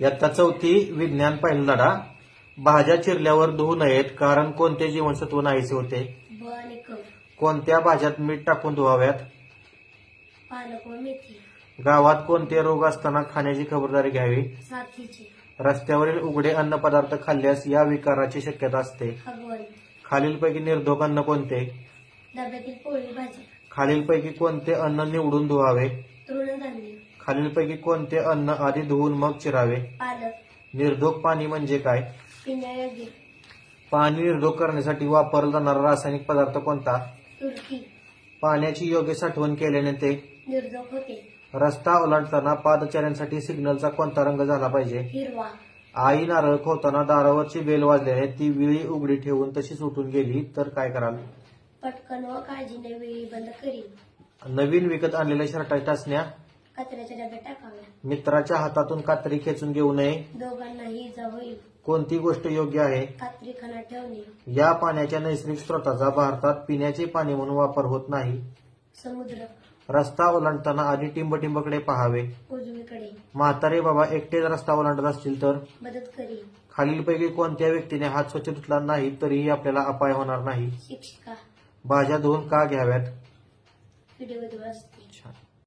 इयत्ता चौथी विज्ञान पहिला धडा. भाज्या चिरल्यावर धुवू नयेत कारण कोणते जीवनसत्व नाहीसे होते. ब आणि क. कोणत्या भाज्यात मीठ टाकून धुवाव्यात. पालक व मेथी. गावात कोणते रोग असताना खाण्याची खबरदारी घ्यावी. साथीचे. रस्त्यावरील उघडे अन्न पदार्थ खाल्ल्यास या विकाराची शक्यता असते. हगवण. खालीलपैकी निर्धोक अन्न कोणते. डब्यातील पोळी भाजी. खालीलपैकी कोणते अन्न निवडून धुवावे. तृणधान्य. खालीलपैकी कोणते अन्न आधी धुवून मग चिरावे. पालक. निर्धोक पाणी म्हणजे काय. पिण्यायोग्य. पाणी निर्धोक करण्यासाठी वापरला जाणारा रासायनिक पदार्थ कोणता. तुरटी. पाण्याची योग्य साठवण केल्याने ते निर्धोक होते. रस्ता ओलांडताना पादचाऱ्यांसाठी सिग्नलचा कोणता रंग झाला पाहिजे. हिरवा. आई नारळ खोताना दारावरची बेल वाजल्याने ती विळी उघडी ठेवून तशीच उठून गेली तर काय कराल. पटकन व काळजीने वेळी बंद करीन. नवीन विकत आणलेल्या शर्टाच्या टाचण्या कचऱ्याच्या डब्यात टाकाव्या. मित्राच्या हातातून कात्री खेचून घेऊ नये. दोघांनाही इजा होईल. कोणती गोष्ट योग्य आहे. कात्री खाना ठेवणे. या पाण्याच्या नैसर्गिक स्रोताचा भारतात पिण्याचे पाणी म्हणून वापर होत नाही. समुद्र. रस्ता ओलांडताना आधी टिंबटिंबकडे पहावे. उजवीकडे. म्हातारे बाबा एकटेच रस्ता ओलांडत असतील तर मदत करीन. खालीलपैकी कोणत्या व्यक्तीने हात स्वच्छ धुतला नाही तरीही आपल्याला अपाय होणार नाही. शिक्षिका. भाज्या धुवून का घ्याव्यात. व्हिडिओ असते.